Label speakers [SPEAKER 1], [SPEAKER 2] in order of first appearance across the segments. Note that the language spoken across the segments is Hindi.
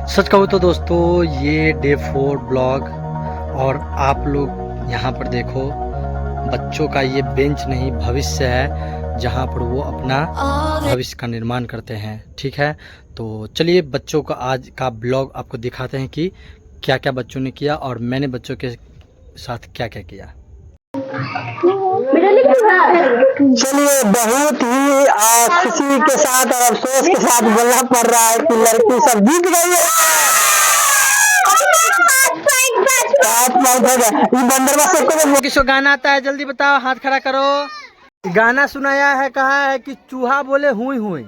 [SPEAKER 1] सच कहूँ तो दोस्तों ये डे 4 ब्लॉग और आप लोग यहाँ पर देखो बच्चों का ये बेंच नहीं भविष्य है जहाँ पर वो अपना भविष्य का निर्माण करते हैं। ठीक है, तो चलिए बच्चों का आज का ब्लॉग आपको दिखाते हैं कि क्या क्या बच्चों ने किया और मैंने बच्चों के साथ क्या क्या किया।
[SPEAKER 2] चलिए बहुत ही खुशी के साथ और अफसोस के साथ बोलना पड़ रहा है कि लड़की सब जीत गई है।
[SPEAKER 1] किसको गाना आता है जल्दी बताओ, हाथ खड़ा करो। गाना सुनाया है, कहा है कि चूहा बोले हुई हुई।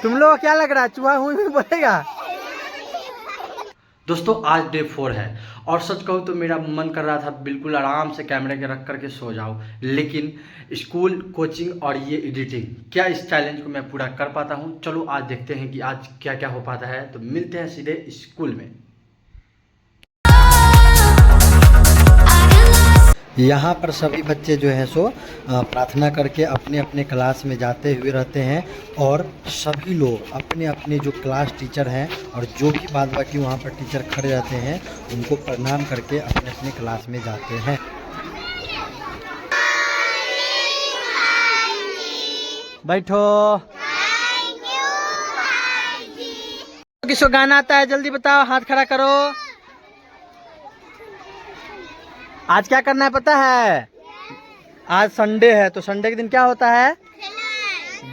[SPEAKER 1] तुम लोग क्या लग रहा है, चूहा हुई हुई बोलेगा? दोस्तों आज डे 4 है और सच कहूँ तो मेरा मन कर रहा था बिल्कुल आराम से कैमरे के रख करके सो जाऊँ, लेकिन स्कूल, कोचिंग और ये एडिटिंग, क्या इस चैलेंज को मैं पूरा कर पाता हूँ? चलो आज देखते हैं कि आज क्या क्या हो पाता है। तो मिलते हैं सीधे स्कूल में। यहाँ पर सभी बच्चे जो है सो प्रार्थना करके अपने अपने क्लास में जाते हुए रहते हैं और सभी लोग अपने अपने जो क्लास टीचर हैं और जो भी बाद बाकी वहाँ पर टीचर खड़े रहते हैं उनको प्रणाम करके अपने अपने क्लास में जाते हैं। बैठो। किसको गाना आता है जल्दी बताओ, हाथ खड़ा करो। आज क्या करना है पता है? आज संडे है तो संडे के दिन क्या होता है?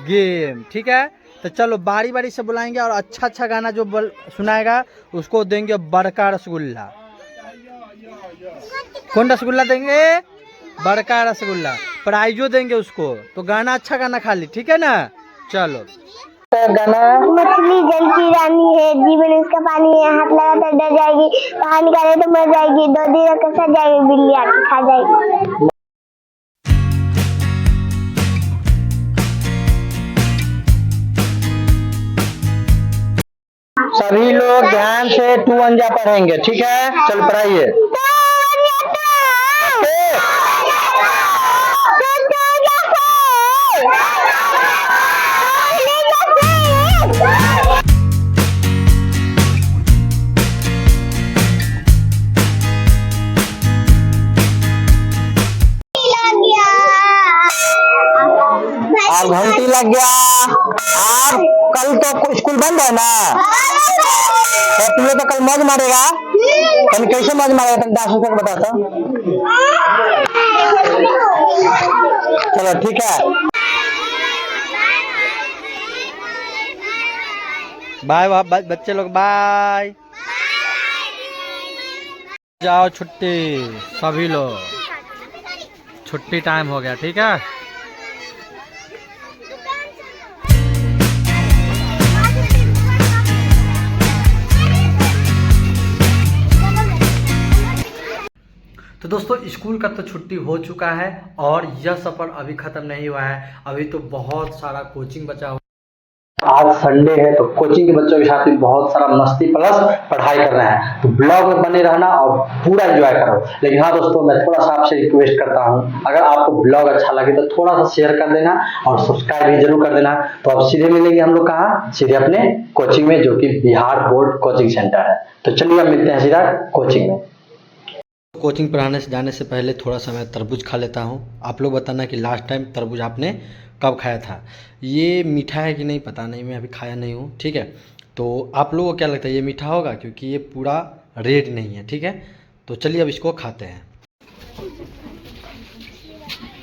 [SPEAKER 1] गेम। ठीक है, तो चलो बारी बारी से बुलाएंगे और अच्छा अच्छा गाना जो सुनाएगा उसको देंगे बड़का रसगुल्ला। कौन रसगुल्ला देंगे? बड़का रसगुल्ला। प्राइजो देंगे उसको, तो गाना अच्छा गाना खाली, ठीक है ना? चलो
[SPEAKER 2] गाना।
[SPEAKER 3] मछली जल की रानी है, जीवन इसका पानी है, हाथ लगा तो डर जाएगी, बाहर निकाले तो मर जाएगी, 2 दिन रख सड़ जाएगी, बिल्ली आके खा जाएगी।
[SPEAKER 2] सभी लोग ध्यान से 2 अंजा पढ़ेंगे, ठीक है? चल पढ़ाइए। अब घंटी लग गया। अब कल तो स्कूल बंद है ना, तो तुम्हें तो कल मौज मारेगा। कल कैसे मौज मारेगा तुम 10 रुपये बताता। चलो ठीक है,
[SPEAKER 1] बाय बच्चे लोग, बाय। जाओ छुट्टी, सभी लोग छुट्टी टाइम हो गया, ठीक है? तो दोस्तों स्कूल का तो छुट्टी हो चुका है और यह सफ़र अभी ख़त्म नहीं हुआ है, अभी तो बहुत सारा कोचिंग बचा हुआ। आज संडे है तो कोचिंग के बच्चों के साथ भी बहुत सारा मस्ती प्लस पढ़ाई कर रहे हैं, तो ब्लॉग में बने रहना और पूरा एंजॉय करो। लेकिन हाँ दोस्तों, मैं थोड़ा सा आपसे रिक्वेस्ट करता हूँ, अगर आपको ब्लॉग अच्छा लगे तो थोड़ा सा शेयर कर देना और सब्सक्राइब भी जरूर कर देना। तो अब सीधे मिलेंगे हम लोग कहाँ? सीधे अपने कोचिंग में, जो कि बिहार बोर्ड कोचिंग सेंटर है। तो चलिए अब मिलते हैं सीधा कोचिंग में। कोचिंग पढ़ाने से जाने से पहले थोड़ा सा मैं तरबूज खा लेता हूँ। आप लोग बताना कि लास्ट टाइम तरबूज आपने कब खाया था। ये मीठा है कि नहीं पता नहीं, मैं अभी खाया नहीं हूँ, ठीक है? तो आप लोगों को क्या लगता है ये मीठा होगा? क्योंकि ये पूरा रेड नहीं है, ठीक है? तो चलिए अब इसको खाते हैं।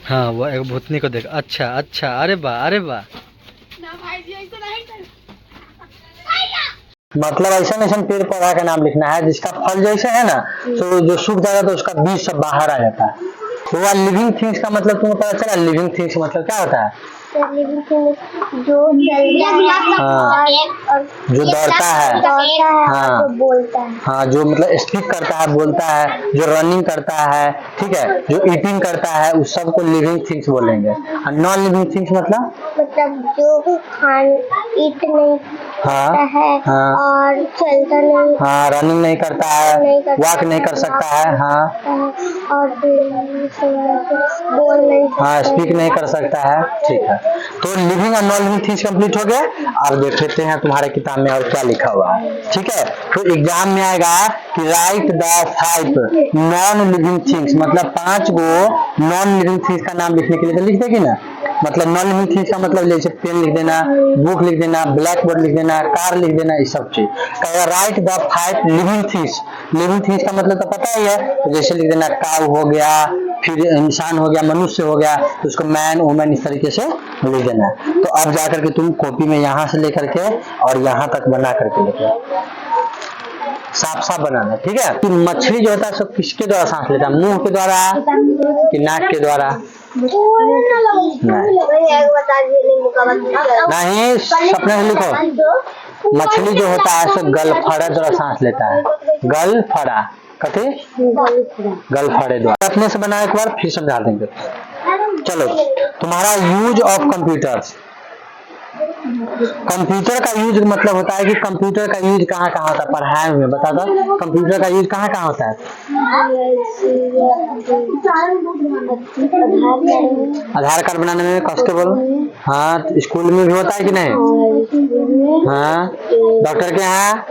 [SPEAKER 1] हाँ वो एक भूतनी को देख, अच्छा अच्छा, अरे वाह अरे वाह।
[SPEAKER 2] मतलब ऐसा पेड़ पौधा का नाम लिखना है जिसका फल जैसे है ना, तो जो सूख जाएगा तो उसका बीज सब बाहर आ जाता है। तो वह लिविंग थिंग्स का मतलब तुम्हें पता चला? लिविंग थिंग्स का मतलब क्या होता है?
[SPEAKER 3] लिविंग थिंग जो चलता है,
[SPEAKER 2] जो दौड़ता है, हाँ,
[SPEAKER 3] जो बोलता है,
[SPEAKER 2] हाँ, जो मतलब स्पीक करता है, बोलता है, जो रनिंग करता है, ठीक है, जो ईटिंग करता है, उस सब को लिविंग थिंग्स बोलेंगे। और नॉन लिविंग थिंग्स मतलब
[SPEAKER 3] जो ईट नहीं
[SPEAKER 2] हाँ
[SPEAKER 3] है
[SPEAKER 2] हाँ
[SPEAKER 3] और चलता नहीं
[SPEAKER 2] हाँ, रनिंग नहीं करता है, वॉक नहीं कर सकता है, हाँ
[SPEAKER 3] है और बोल नहीं
[SPEAKER 2] हाँ,
[SPEAKER 3] सकता
[SPEAKER 2] स्पीक नहीं कर सकता है। ठीक है, तो लिविंग और नॉन लिविंग थिंग्स कंप्लीट हो गया। अब देख लेते हैं तुम्हारे किताब में और क्या लिखा हुआ है। ठीक है, तो एग्जाम में आएगा कि right the 5 non living things, मतलब 5 गो नॉन लिविंग थिंग्स का नाम लिखने के लिए तो लिख देगी ना। मतलब नॉन लिविंग थिंग्स का मतलब जैसे पेन लिख देना, बुक लिख देना, ब्लैक बोर्ड लिख देना, कार लिख देना, ये सब चीज। कहेगा right the 5 living things. Living things का मतलब तो पता ही है, तो जैसे लिख देना काऊ हो गया, फिर इंसान हो गया, मनुष्य हो गया, तो उसको मैन वुमन इस तरीके से लिख देना। तो अब जाकर के तुम कॉपी में यहाँ से लेकर के और यहाँ तक बना करके लेके साफ साफ बनाना। ठीक है, कि मछली जो होता है सब किसके द्वारा सांस लेता है, मुंह के द्वारा कि नाक के द्वारा? नहीं, सपने से लिखो। मछली जो होता है सब गलफड़ा द्वारा सांस लेता है। गलफड़ा कथे गलफड़े द्वारा। अपने से बना एक बार फिर समझा देंगे। चलो, तुम्हारा यूज ऑफ कंप्यूटर्स। कंप्यूटर का यूज मतलब होता है कि कंप्यूटर का यूज कहाँ कहाँ होता है पढ़ाई में, बता दो कंप्यूटर का यूज कहाँ कहाँ होता है? आधार कार्ड बनाने में, कांस्टेबल, हाँ स्कूल में भी होता है कि नहीं? हाँ, डॉक्टर के यहाँ,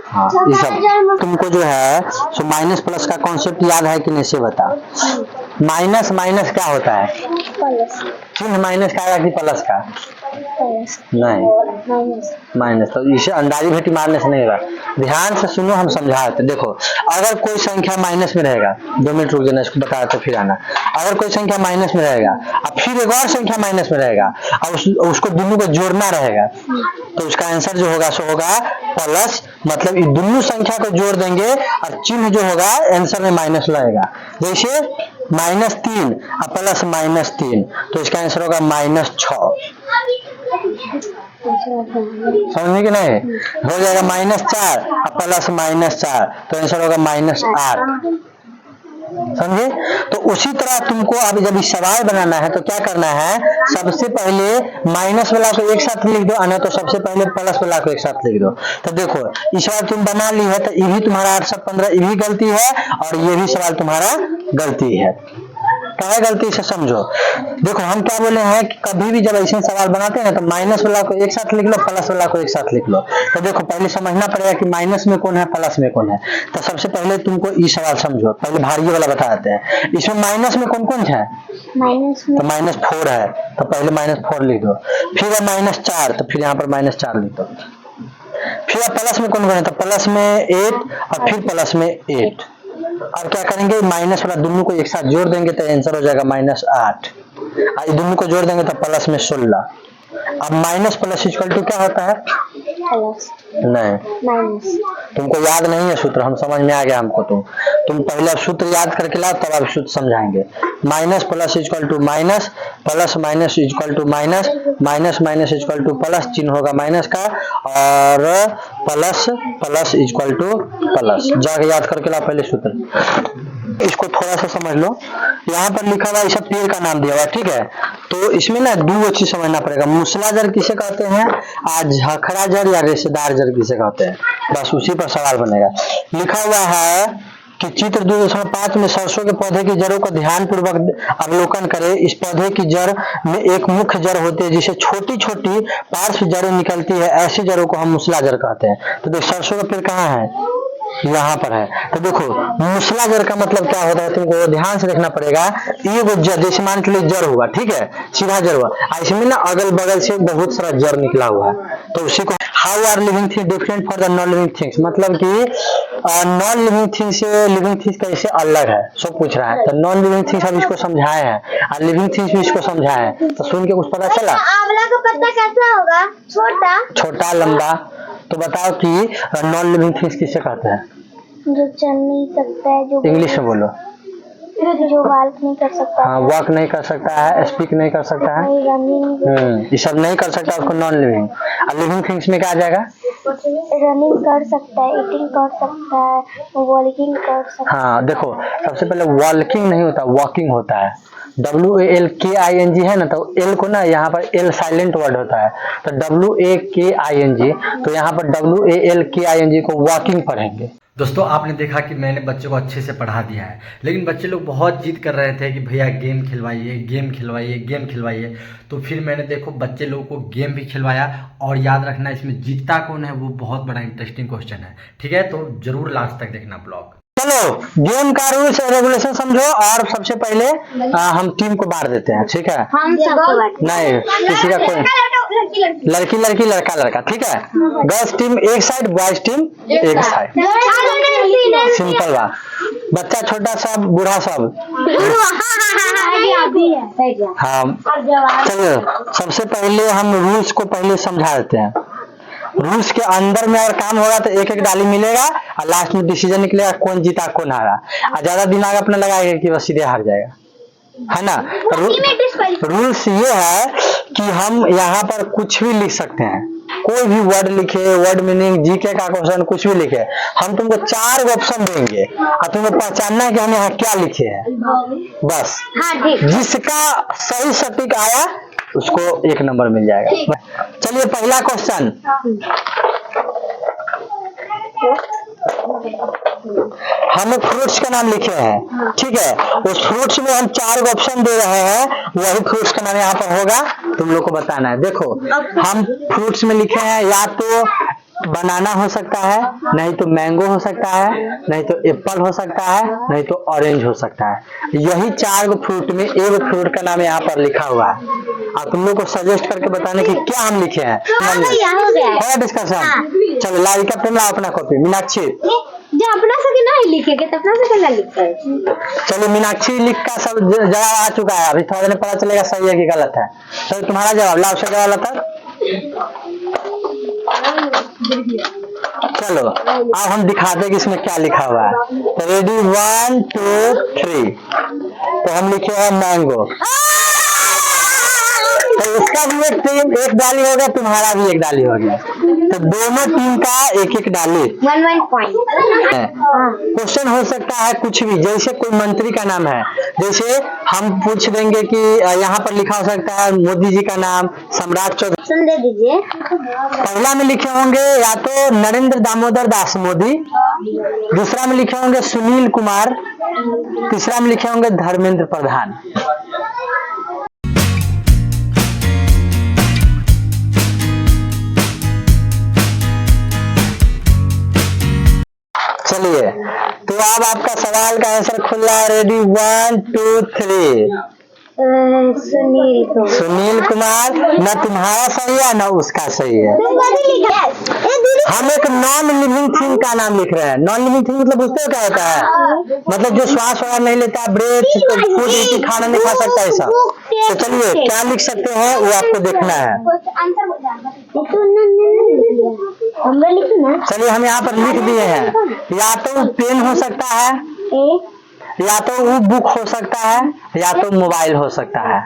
[SPEAKER 2] हाँ ये सब। तुमको जो है सो माइनस प्लस का कॉन्सेप्ट याद है कि नहीं से बता। माइनस माइनस क्या होता है? चिन्ह माइनस का आएगा कि प्लस का? नहीं, माइनस। तो इसे अंदाजी भेटी मारने से नहीं होगा। ध्यान से सुनो, हम समझाते। देखो, अगर कोई संख्या माइनस में रहेगा, 2 मिनट रुक जाना, इसको बता तो फिर आना। अगर कोई संख्या माइनस में रहेगा और फिर एक और संख्या माइनस में रहेगा और उसको दोनों को जोड़ना रहेगा, तो उसका आंसर जो होगा सो होगा प्लस। मतलब ये दोनों संख्या को जोड़ देंगे और चिन्ह जो होगा आंसर में माइनस लगेगा। जैसे -3 और प्लस -3, तो इसका आंसर होगा -6। समझे कि नहीं? हो जाएगा -4 और प्लस -4, तो आंसर होगा -8। समझे? तो उसी तरह तुमको अब जब इस सवाल बनाना है तो क्या करना है, सबसे पहले माइनस वाला को एक साथ लिख दो, अन्य तो सबसे पहले प्लस वाला को एक साथ लिख दो। तो देखो, इस सवाल तुम बना ली है, तो ये भी तुम्हारा 815 ये भी गलती है और ये भी सवाल तुम्हारा गलती है। क्या है गलती से समझो। देखो, हम क्या बोले हैं कि कभी भी जब ऐसे सवाल बनाते हैं तो माइनस वाला को एक साथ लिख लो, प्लस वाला को एक साथ लिख लो। तो देखो, पहले समझना पड़ेगा कि माइनस में कौन है, प्लस में कौन है। तो सबसे पहले तुमको ये सवाल समझो, पहले भारी वाला बता देते हैं। इसमें माइनस में कौन कौन है? तो -4 है, तो पहले -4 लिख दो। फिर -4, तो फिर यहाँ पर -4 लिख दो। फिर प्लस में कौन कौन है, तो प्लस में 8 और फिर प्लस में 8। और क्या करेंगे, माइनस वाला दोनों को एक साथ जोड़ देंगे तो आंसर हो जाएगा -8। और दोनों को जोड़ देंगे तो प्लस में 16। अब माइनस प्लस इक्वल टू क्या होता है? नहीं, तुमको याद नहीं है सूत्र, हम समझ में आ गया हमको। तुम पहले अब सूत्र याद करके लाओ, तब आप सूत्र समझाएंगे। Minus plus equal to minus, plus minus equal to minus, minus minus equal to plus, चिन्ह होगा माइनस का, और plus plus equal to plus. जाके याद करके लाओ पहले सूत्र। इसको थोड़ा सा समझ लो। यहाँ पर लिखा हुआ इसे पेड़ का नाम दिया हुआ, ठीक है। तो इसमें ना 2 चीज समझना पड़ेगा। मूसला जड़ किसे कहते हैं, आज झखरा जड़ या रेशेदार जड़ किसे कहते हैं, बस उसी पर सवाल बनेगा। लिखा हुआ है कि चित्र 2.5 में सरसों के पौधे की जड़ों को ध्यान पूर्वक अवलोकन करें। इस पौधे की जड़ में एक मुख्य जड़ होती है जिसे छोटी छोटी पार्श्व जड़ें निकलती है, ऐसी जड़ों को हम मूसला जड़ कहते हैं। तो देख, सरसों का पेड़ कहाँ है, यहाँ पर है। तो देखो, मूसला जड़ का मतलब क्या होता है, तुमको ध्यान से देखना पड़ेगा। ये वो जड़, जैसे मान के लिए जड़ हुआ, ठीक है, सीधा जड़ हुआ, इसमें ना अगल बगल से बहुत सारा जड़ निकला हुआ है, तो उसी को how are living things different for the non living things, मतलब कि नॉन लिविंग थिंग से लिविंग थिंग्स कैसे अलग है, सब पूछ रहा है। तो नॉन लिविंग थिंग्स अब इसको समझाए हैं और लिविंग थिंग्स भी इसको समझाए हैं, तो सुन के कुछ पता चला।
[SPEAKER 3] आंवला का पत्ता कैसा होगा,
[SPEAKER 2] छोटा लंबा। तो बताओ कि नॉन लिविंग थिंग्स किसे कहते हैं?
[SPEAKER 3] जो चल नहीं सकता है, जो
[SPEAKER 2] इंग्लिश में बोलो।
[SPEAKER 3] जो वॉक नहीं कर सकता,
[SPEAKER 2] हाँ, वॉक नहीं कर सकता है, स्पीक नहीं कर सकता है,
[SPEAKER 3] रनिंग,
[SPEAKER 2] ये सब नहीं कर सकता, उसको नॉन लिविंग। और लिविंग थिंग्स में क्या आ जाएगा?
[SPEAKER 3] रनिंग कर सकता है, ईटिंग कर सकता है, वॉकिंग कर सकता है।
[SPEAKER 2] हाँ देखो, सबसे पहले वॉकिंग नहीं होता, वॉकिंग होता है। WALKING है ना, तो एल को ना यहाँ पर एल साइलेंट वर्ड होता है, तो WAKING, तो यहाँ पर WALKING को वॉकिंग पढ़ेंगे।
[SPEAKER 1] दोस्तों आपने देखा कि मैंने बच्चों को अच्छे से पढ़ा दिया है, लेकिन बच्चे लोग बहुत जिद कर रहे थे कि भैया गेम खिलवाइए, गेम खिलवाइए, गेम खिलवाइए। तो फिर मैंने देखो बच्चे लोगों को गेम भी खिलवाया। और याद रखना इसमें जीतता कौन है वो बहुत बड़ा इंटरेस्टिंग क्वेश्चन है, ठीक है? तो जरूर लास्ट तक देखना ब्लॉग।
[SPEAKER 2] चलो गेम का रूल्स रेगुलेशन समझो, और सबसे पहले हम टीम को बांट देते हैं, ठीक है?
[SPEAKER 3] हम सबको
[SPEAKER 2] नहीं, किसी का कोई लड़की लड़की लड़का लड़का, ठीक है? गर्ल्स टीम एक साइड, बॉयज टीम एक साइड, सिंपल बात। बच्चा छोटा सब, बूढ़ा सब। हाँ चलो, सबसे पहले हम रूल्स को पहले समझा देते हैं। रूल्स के अंदर में अगर काम होगा तो एक एक डाली मिलेगा, और लास्ट में डिसीजन निकलेगा कौन जीता कौन हारा। और ज्यादा दिमाग अपना लगाएगा कि बस सीधे हार जाएगा, है ना? रूल्स ये है कि हम यहाँ पर कुछ भी लिख सकते हैं, कोई भी वर्ड लिखे, वर्ड मीनिंग, जीके का क्वेश्चन कुछ भी लिखे। हम तुमको 4 ऑप्शन देंगे और तुमको पहचानना है कि हम यहाँ क्या लिखे हैं, बस। जिसका सही सटीक आया उसको 1 नंबर मिल जाएगा। चलिए पहला क्वेश्चन, हम एक फ्रूट्स का नाम लिखे हैं, ठीक है? उस फ्रूट्स में हम 4 ऑप्शन दे रहे हैं, वही फ्रूट्स का नाम यहाँ पर होगा, तुम लोग को बताना है। देखो हम फ्रूट्स में लिखे हैं, या तो बनाना हो सकता है, नहीं तो मैंगो हो सकता है, नहीं तो एप्पल हो सकता है, नहीं तो ऑरेंज हो सकता है। यही 4 फ्रूट में एक फ्रूट का नाम यहाँ पर लिखा हुआ है, और तुम लोग को सजेस्ट करके बताने की क्या हम लिखे हैं। डिस्कशन चलो, लाइव कैप्टन लाओ अपना कॉपी। मीनाक्षी
[SPEAKER 3] जो अपना सके नहीं लिखेंगे तो अपना सके ना लिखते हैं।
[SPEAKER 2] चलो, मीनाक्षी लिख का सब जवाब आ चुका है, अभी थोड़ा देर पता चलेगा सही है कि गलत है। चलो तुम्हारा जवाब लाओ, उसका जवाब लाता। चलो अब हम दिखाते हैं कि इसमें क्या लिखा हुआ है। रेडी 1 2 3, तो हम लिखे हैं मैंगो। तो इसका भी एक डाली हो गया, तुम्हारा भी एक डाली हो गया, तो दोनों टीम का एक एक डाली।
[SPEAKER 3] 1 पॉइंट।
[SPEAKER 2] क्वेश्चन हो सकता है कुछ भी, जैसे कोई मंत्री का नाम है, जैसे हम पूछ देंगे कि यहाँ पर लिखा हो सकता है मोदी जी का नाम, सम्राट चौधरी।
[SPEAKER 3] सुन दे दीजिए।
[SPEAKER 2] पहला में लिखे होंगे या तो नरेंद्र दामोदर दास मोदी, दूसरा में लिखे होंगे सुनील कुमार, तीसरा में लिखे होंगे धर्मेंद्र प्रधान। चलिए, तो अब आपका सवाल का आंसर खुला। रेडी 1 2 3। सुनील कुमार, न तुम्हारा सही है न उसका सही है। हम एक नॉन लिविंग थिंग का नाम लिख रहे हैं। नॉन लिविंग थिंग मतलब बुझते हो क्या होता है? मतलब जो श्वास वगैरह नहीं लेता, ब्रेथ, फूड, खाना नहीं खा सकता, ऐसा। तो चलिए क्या लिख सकते हैं वो आपको देखना है। चलिए हम यहाँ पर लिख दिए हैं, या तो पेन हो सकता है, या तो वो बुक हो सकता है, या तो मोबाइल हो सकता है।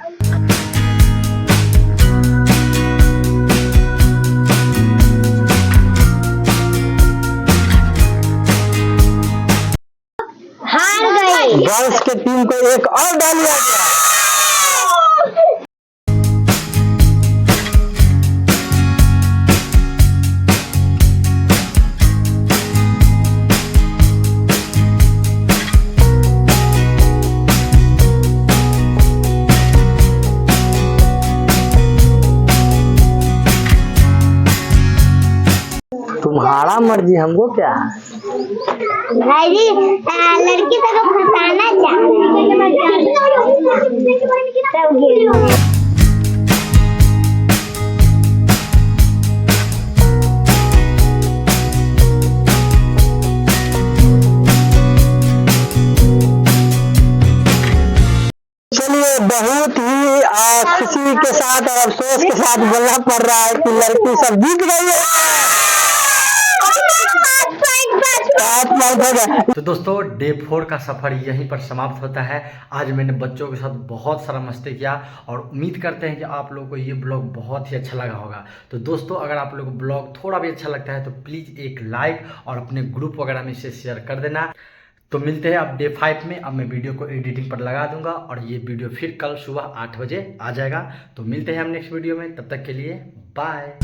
[SPEAKER 3] हार गए।
[SPEAKER 2] गर्ल्स के टीम को एक और डाल दिया गया। तुम्हारा मर्जी, हमको क्या है
[SPEAKER 3] भाई जी, लड़की तो फंसाना चाहिए।
[SPEAKER 2] चलिए, बहुत ही खुशी के साथ और अफसोस के साथ बोलना पड़ रहा है कि लड़की सब जीत गई है।
[SPEAKER 1] तो दोस्तों डे 4 का सफ़र यहीं पर समाप्त होता है। आज मैंने बच्चों के साथ बहुत सारा मस्ती किया और उम्मीद करते हैं कि आप लोगों को ये ब्लॉग बहुत ही अच्छा लगा होगा। तो दोस्तों अगर आप लोगों को ब्लॉग थोड़ा भी अच्छा लगता है तो प्लीज़ एक लाइक और अपने ग्रुप वगैरह में इसे शेयर कर देना। तो मिलते हैं अब डे 5 में। अब मैं वीडियो को एडिटिंग पर लगा दूंगा और ये वीडियो फिर कल सुबह 8 बजे आ जाएगा। तो मिलते हैं हम नेक्स्ट वीडियो में, तब तक के लिए बाय।